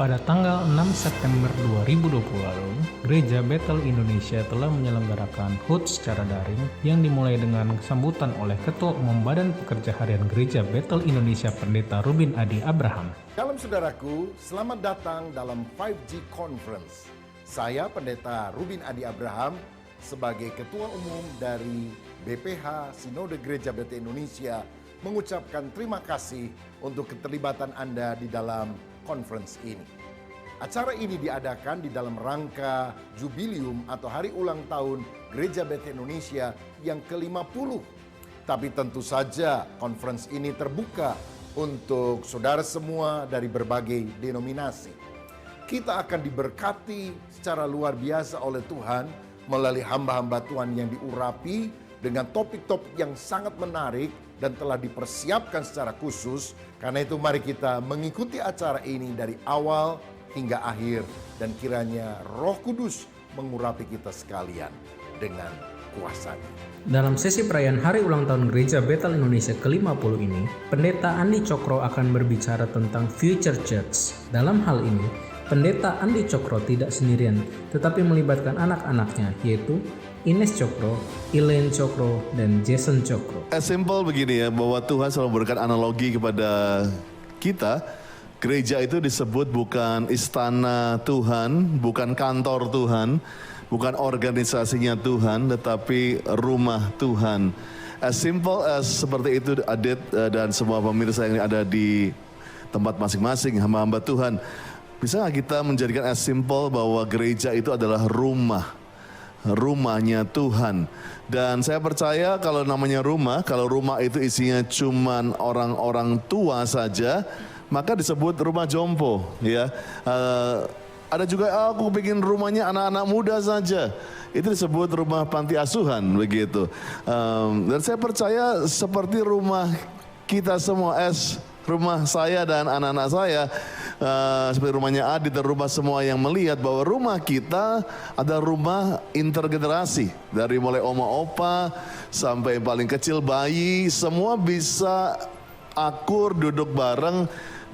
Pada tanggal 6 September 2020 lalu, Gereja Bethel Indonesia telah menyelenggarakan HUT secara daring yang dimulai dengan sambutan oleh Ketua Umum Badan Pekerja Harian Gereja Bethel Indonesia Pendeta Rubin Adi Abraham. Shalom saudaraku, selamat datang dalam 5G Conference. Saya Pendeta Rubin Adi Abraham sebagai Ketua Umum dari BPH Sinode Gereja Bethel Indonesia mengucapkan terima kasih untuk keterlibatan Anda di dalam conference ini. Acara ini diadakan di dalam rangka jubilium atau hari ulang tahun Gereja Bethel Indonesia yang ke-50. Tapi tentu saja conference ini terbuka untuk saudara semua dari berbagai denominasi. Kita akan diberkati secara luar biasa oleh Tuhan melalui hamba-hamba Tuhan yang diurapi dengan topik-topik yang sangat menarik dan telah dipersiapkan secara khusus. Karena itu mari kita mengikuti acara ini dari awal hingga akhir. Dan kiranya Roh Kudus mengurapi kita sekalian dengan kuasa-Nya. Dalam sesi perayaan Hari Ulang Tahun Gereja Bethel Indonesia ke-50 ini, Pendeta Andi Cokro akan berbicara tentang Future Church. Dalam hal ini, Pendeta Andi Cokro tidak sendirian, tetapi melibatkan anak-anaknya, yaitu Ines Cokro, Elaine Cokro, dan Jason Cokro. Simple begini ya, bahwa Tuhan selalu memberikan analogi kepada kita. Gereja itu disebut bukan istana Tuhan, bukan kantor Tuhan, bukan organisasinya Tuhan, tetapi rumah Tuhan. As simple as seperti itu Adit dan semua pemirsa yang ada di tempat masing-masing, hamba-hamba Tuhan. Bisa nggak kita menjadikan as simple bahwa gereja itu adalah rumahnya Tuhan. Dan saya percaya kalau namanya rumah, kalau rumah itu isinya cuman orang-orang tua saja, maka disebut rumah jompo ya. Ada juga aku bikin rumahnya anak-anak muda saja, itu disebut rumah panti asuhan begitu. Dan saya percaya seperti rumah kita semua, rumah saya dan anak-anak saya, seperti rumahnya Adit dan rumah semua yang melihat bahwa rumah kita ada rumah intergenerasi. Dari mulai oma opa sampai yang paling kecil bayi, semua bisa akur duduk bareng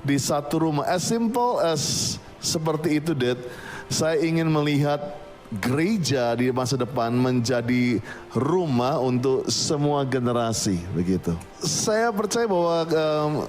di satu rumah. As simple as seperti itu, Dad. Saya ingin melihat gereja di masa depan menjadi rumah untuk semua generasi begitu. Saya percaya bahwa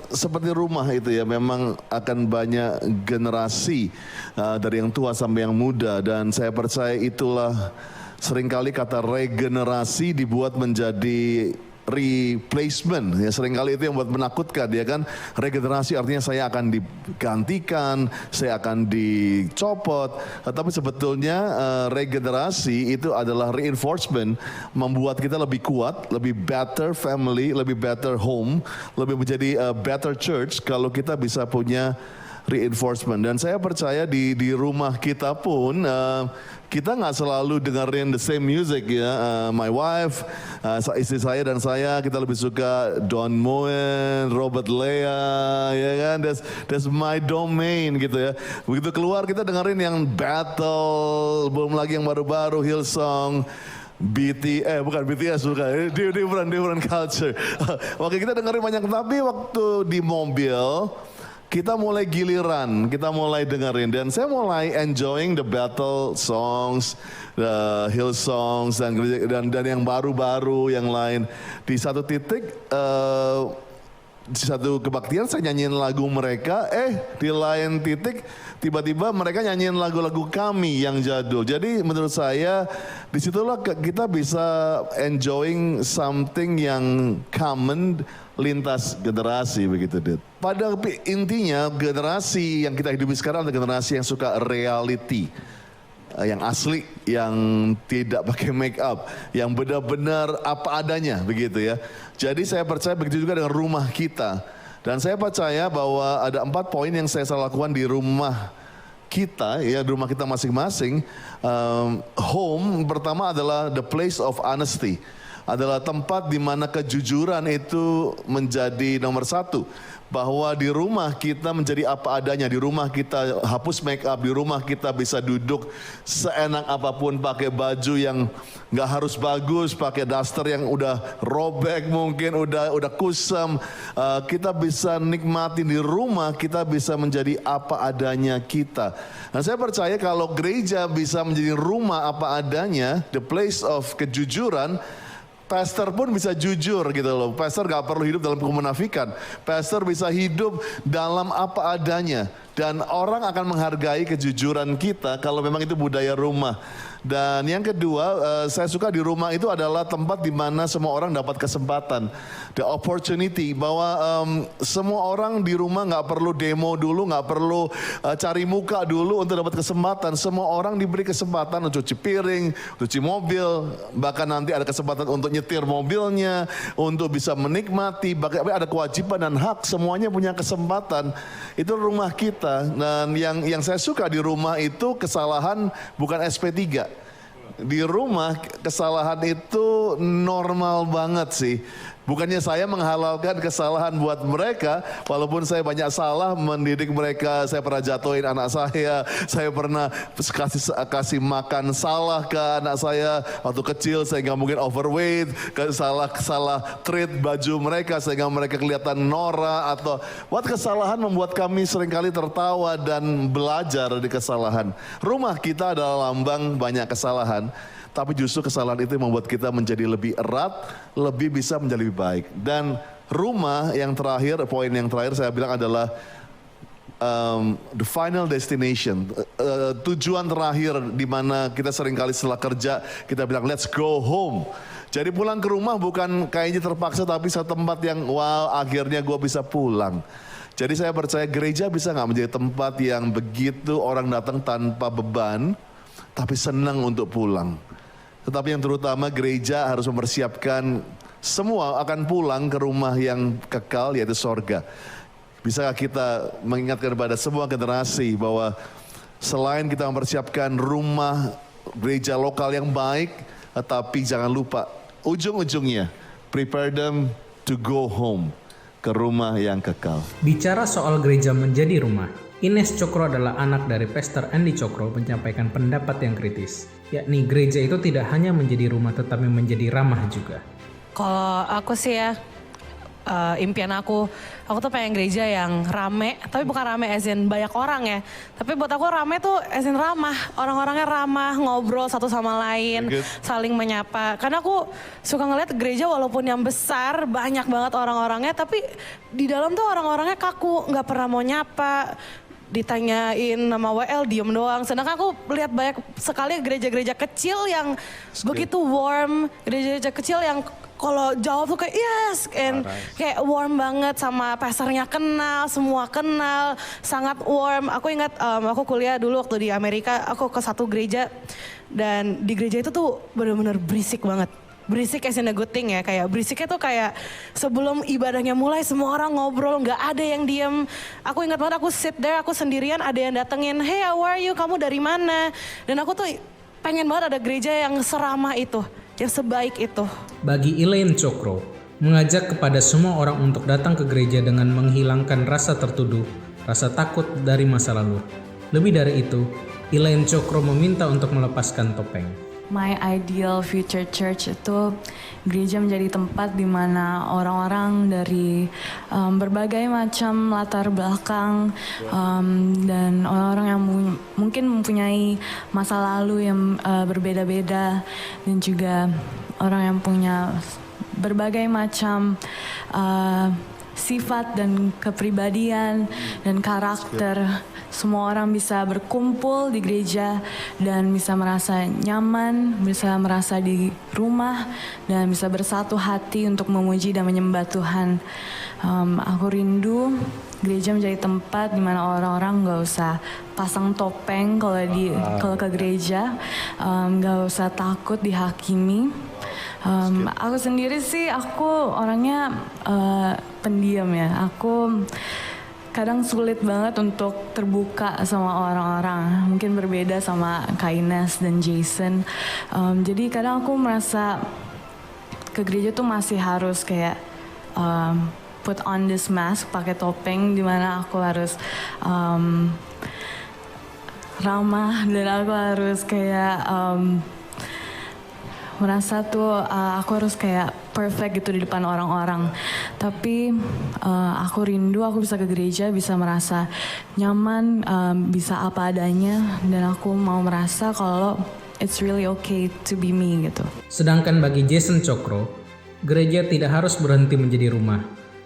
seperti rumah itu ya, memang akan banyak generasi dari yang tua sampai yang muda, dan saya percaya itulah seringkali kata regenerasi dibuat menjadi replacement ya, seringkali itu yang buat menakutkan ya kan. Regenerasi artinya saya akan digantikan, saya akan dicopot, tapi sebetulnya regenerasi itu adalah reinforcement, membuat kita lebih kuat, lebih better family, lebih better home, lebih menjadi better church kalau kita bisa punya reinforcement. Dan saya percaya di rumah kita pun kita nggak selalu dengerin the same music ya. My wife, istri saya dan saya, kita lebih suka Don Moen, Robert Lea, ya kan. That's my domain gitu ya. Begitu keluar kita dengerin yang battle, belum lagi yang baru-baru Hillsong, bukan BTS, bukan different culture. Oke, kita dengerin banyak, tapi waktu di mobil kita mulai giliran, kita mulai dengerin, dan saya mulai enjoying the battle songs, the hill songs, dan yang baru-baru yang lain. Di satu titik, di satu kebaktian saya nyanyiin lagu mereka, di lain titik tiba-tiba mereka nyanyiin lagu-lagu kami yang jadul. Jadi menurut saya disitulah kita bisa enjoying something yang common lintas generasi begitu, Dit. Pada intinya generasi yang kita hidupi sekarang adalah generasi yang suka reality, yang asli, yang tidak pakai make up, yang benar-benar apa adanya begitu ya. Jadi saya percaya begitu juga dengan rumah kita. Dan saya percaya bahwa ada 4 poin yang saya lakukan di rumah kita, ya, di rumah kita masing-masing. Home pertama adalah the place of honesty. adalah tempat di mana kejujuran itu menjadi nomor satu. Bahwa di rumah kita menjadi apa adanya, di rumah kita hapus make up, di rumah kita bisa duduk seenak apapun, pakai baju yang nggak harus bagus, pakai daster yang udah robek mungkin, udah kusam. Kita bisa nikmatin di rumah, kita bisa menjadi apa adanya kita. Nah, saya percaya kalau gereja bisa menjadi rumah apa adanya, the place of kejujuran, pastor pun bisa jujur gitu loh. Pastor gak perlu hidup dalam kemunafikan. Pastor bisa hidup dalam apa adanya. Dan orang akan menghargai kejujuran kita kalau memang itu budaya rumah. Dan yang kedua, saya suka di rumah itu adalah tempat di mana semua orang dapat kesempatan. The opportunity, bahwa semua orang di rumah gak perlu demo dulu, gak perlu cari muka dulu untuk dapat kesempatan. Semua orang diberi kesempatan untuk cuci piring, cuci mobil, bahkan nanti ada kesempatan untuk nyetir mobilnya, untuk bisa menikmati, bahkan ada kewajiban dan hak, semuanya punya kesempatan. Itu rumah kita. Dan yang saya suka di rumah itu kesalahan bukan SP3. Di rumah kesalahan itu normal banget sih. Bukannya saya menghalalkan kesalahan buat mereka, walaupun saya banyak salah mendidik mereka. Saya pernah jatuhin anak saya pernah kasih makan salah ke anak saya waktu kecil, saya nggak mungkin overweight, salah treat baju mereka sehingga mereka kelihatan norak, atau buat kesalahan membuat kami seringkali tertawa dan belajar dari kesalahan. Rumah kita adalah lambang banyak kesalahan. Tapi justru kesalahan itu membuat kita menjadi lebih erat, lebih bisa menjadi lebih baik. Dan rumah yang terakhir, poin yang terakhir saya bilang adalah the final destination. Tujuan terakhir di mana kita seringkali setelah kerja, kita bilang let's go home. Jadi pulang ke rumah bukan kayaknya terpaksa, tapi satu tempat yang wow akhirnya gue bisa pulang. Jadi saya percaya gereja bisa gak menjadi tempat yang begitu orang datang tanpa beban, tapi senang untuk pulang. Tetapi yang terutama gereja harus mempersiapkan semua akan pulang ke rumah yang kekal, yaitu sorga. Bisakah kita mengingatkan kepada semua generasi bahwa selain kita mempersiapkan rumah gereja lokal yang baik, tetapi jangan lupa ujung-ujungnya prepare them to go home, ke rumah yang kekal. Bicara soal gereja menjadi rumah, Ines Cokro adalah anak dari Pastor Andi Cokro menyampaikan pendapat yang kritis, yakni gereja itu tidak hanya menjadi rumah tetapi menjadi ramah juga. Kalau aku sih ya, impian aku tuh pengen gereja yang rame, tapi bukan rame as in banyak orang ya. Tapi buat aku rame tuh as in ramah, orang-orangnya ramah, ngobrol satu sama lain, saling menyapa. Karena aku suka ngeliat gereja walaupun yang besar, banyak banget orang-orangnya, tapi di dalam tuh orang-orangnya kaku, gak pernah mau nyapa. Ditanyain nama WL diem doang. Sedangkan aku lihat banyak sekali gereja-gereja kecil yang begitu warm, gereja-gereja kecil yang kalau jawab tuh kayak yes, and kayak warm banget, sama pastornya kenal, semua kenal, sangat warm. Aku ingat aku kuliah dulu waktu di Amerika, aku ke satu gereja dan di gereja itu tuh benar-benar berisik banget. Berisik as in a good thing ya, kayak berisiknya tuh kayak sebelum ibadahnya mulai semua orang ngobrol, gak ada yang diem. Aku ingat banget aku sit there, aku sendirian, ada yang datengin, hey how are you, kamu dari mana? Dan aku tuh pengen banget ada gereja yang seramah itu, yang sebaik itu. Bagi Elaine Cokro, mengajak kepada semua orang untuk datang ke gereja dengan menghilangkan rasa tertuduh, rasa takut dari masa lalu. Lebih dari itu, Elaine Cokro meminta untuk melepaskan topeng. My ideal future church itu gereja menjadi tempat di mana orang-orang dari berbagai macam latar belakang dan orang-orang yang mungkin mempunyai masa lalu yang berbeda-beda, dan juga orang yang punya berbagai macam sifat dan kepribadian dan karakter. Semua orang bisa berkumpul di gereja dan bisa merasa nyaman, bisa merasa di rumah, dan bisa bersatu hati untuk memuji dan menyembah Tuhan. Aku rindu gereja menjadi tempat di mana orang-orang gak usah pasang topeng kalau ke gereja, gak usah takut dihakimi. Aku sendiri sih, aku orangnya pendiam ya. Aku kadang sulit banget untuk terbuka sama orang-orang. Mungkin berbeda sama Kak Ines dan Jason. Jadi kadang aku merasa ke gereja tuh masih harus kayak put on this mask, pakai topeng, dimana aku harus ramah dan aku harus kayak merasa tuh aku harus kayak perfect gitu di depan orang-orang. Tapi aku rindu aku bisa ke gereja, bisa merasa nyaman, bisa apa adanya, dan aku mau merasa kalau it's really okay to be me gitu. Sedangkan bagi Jason Cokro, gereja tidak harus berhenti menjadi rumah,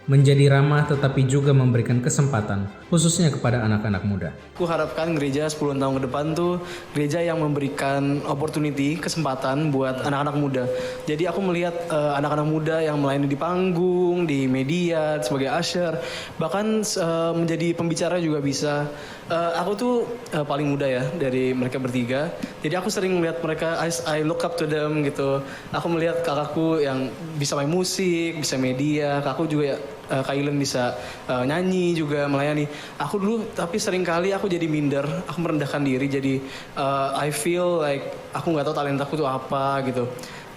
menjadi ramah tetapi juga memberikan kesempatan, khususnya kepada anak-anak muda. Aku harapkan gereja 10 tahun ke depan tuh gereja yang memberikan opportunity, kesempatan buat anak-anak muda. Jadi aku melihat anak-anak muda yang melayani di panggung, di media, sebagai usher, bahkan menjadi pembicara juga bisa. Aku tuh paling muda ya dari mereka bertiga. Jadi aku sering melihat mereka, I look up to them gitu. Aku melihat kakakku yang bisa main musik, bisa media, kakakku juga Kailen bisa nyanyi juga, melayani. Aku dulu tapi sering kali aku jadi minder, aku merendahkan diri, jadi I feel like aku nggak tahu talentaku tuh apa gitu.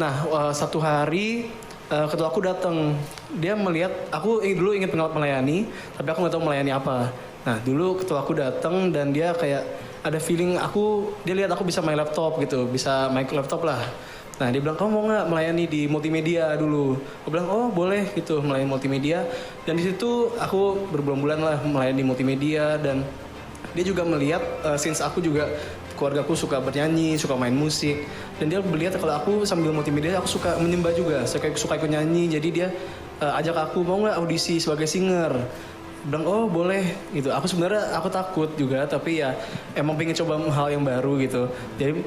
Nah satu hari ketua aku datang, dia melihat aku dulu ingin melayani, tapi aku nggak tahu melayani apa. Nah dulu ketua aku datang dan dia kayak ada feeling dia lihat aku bisa main laptop gitu, bisa main laptop lah. Nah dia bilang, kamu mau nggak melayani di multimedia dulu? Aku bilang, oh boleh gitu, melayani multimedia. Dan di situ aku berbulan-bulan lah melayani multimedia, dan dia juga melihat since aku juga keluargaku suka bernyanyi, suka main musik, dan dia melihat kalau aku sambil multimedia aku suka menyembah juga, suka ikut nyanyi. Jadi dia ajak aku, mau nggak audisi sebagai singer? Bilang, oh boleh gitu. Aku sebenarnya aku takut juga, tapi ya emang pengen coba hal yang baru gitu.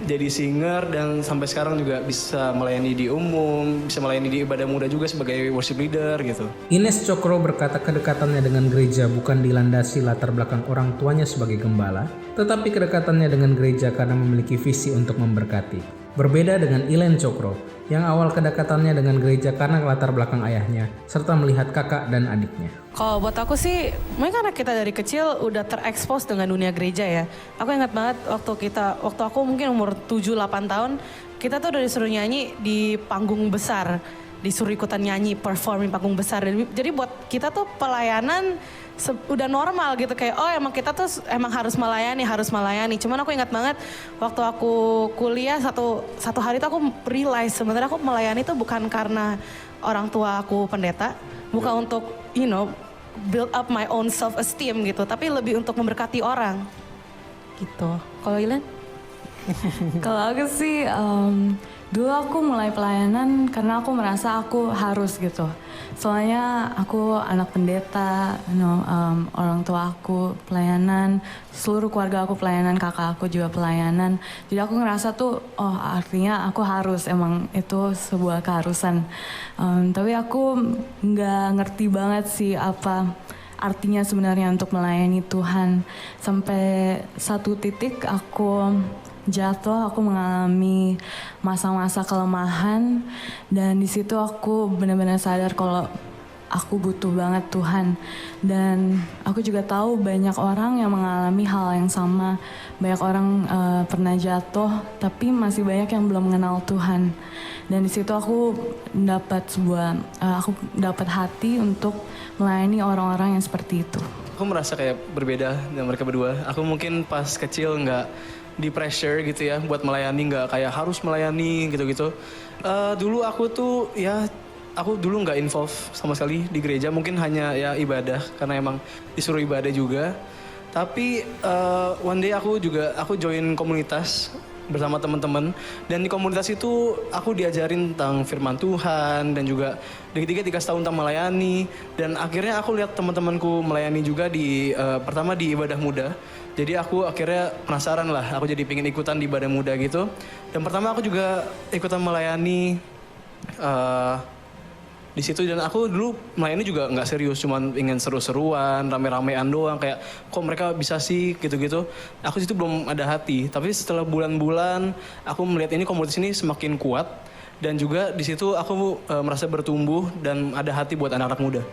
Jadi singer, dan sampai sekarang juga bisa melayani di umum, bisa melayani di ibadah muda juga sebagai worship leader gitu. Ines Cokro berkata kedekatannya dengan gereja bukan dilandasi latar belakang orang tuanya sebagai gembala, tetapi kedekatannya dengan gereja karena memiliki visi untuk memberkati. Berbeda dengan Ilen Cokro, yang awal kedekatannya dengan gereja karena latar belakang ayahnya, serta melihat kakak dan adiknya. Kalau buat aku sih, mungkin karena kita dari kecil udah terekspos dengan dunia gereja ya. Aku ingat banget waktu aku mungkin umur 7-8 tahun, kita tuh udah disuruh nyanyi di panggung besar. Disuruh ikutan nyanyi, perform di panggung besar. Jadi buat kita tuh pelayanan udah normal gitu, kayak oh emang kita tuh emang harus melayani. Cuman aku ingat banget waktu aku kuliah satu hari tuh aku realize sebenarnya aku melayani tuh bukan karena orang tua aku pendeta, bukan untuk build up my own self esteem gitu, tapi lebih untuk memberkati orang gitu. Kalau Ilen? Kalau aku sih dulu aku mulai pelayanan karena aku merasa aku harus gitu. Soalnya aku anak pendeta, orang tua aku pelayanan, seluruh keluarga aku pelayanan, kakak aku juga pelayanan. Jadi aku ngerasa tuh, oh artinya aku harus, emang itu sebuah keharusan. Tapi aku nggak ngerti banget sih apa artinya sebenarnya untuk melayani Tuhan. Sampai satu titik aku jatuh, aku mengalami masa-masa kelemahan, dan di situ aku benar-benar sadar kalau aku butuh banget Tuhan. Dan aku juga tahu banyak orang yang mengalami hal yang sama. Banyak orang pernah jatuh, tapi masih banyak yang belum mengenal Tuhan. Dan di situ aku dapat hati untuk melayani orang-orang yang seperti itu. Aku merasa kayak berbeda dengan mereka berdua. Aku mungkin pas kecil nggak di pressure gitu ya buat melayani, nggak kayak harus melayani gitu-gitu. Dulu aku tuh aku dulu nggak involve sama sekali di gereja, mungkin hanya ya ibadah karena emang disuruh ibadah juga. Tapi one day aku join komunitas bersama teman-teman, dan di komunitas itu aku diajarin tentang firman Tuhan, dan juga dikasih tahu tentang melayani. Dan akhirnya aku lihat teman-temanku melayani juga pertama di ibadah muda. Jadi aku akhirnya penasaran lah, aku jadi pengen ikutan di ibadah muda gitu. Dan pertama aku juga ikutan melayani di situ, dan aku dulu melayani juga nggak serius, cuman ingin seru-seruan, rame-ramean doang, kayak kok mereka bisa sih gitu-gitu. Aku situ belum ada hati, tapi setelah bulan-bulan aku melihat ini komunitas ini semakin kuat, dan juga di situ aku merasa bertumbuh dan ada hati buat anak-anak muda.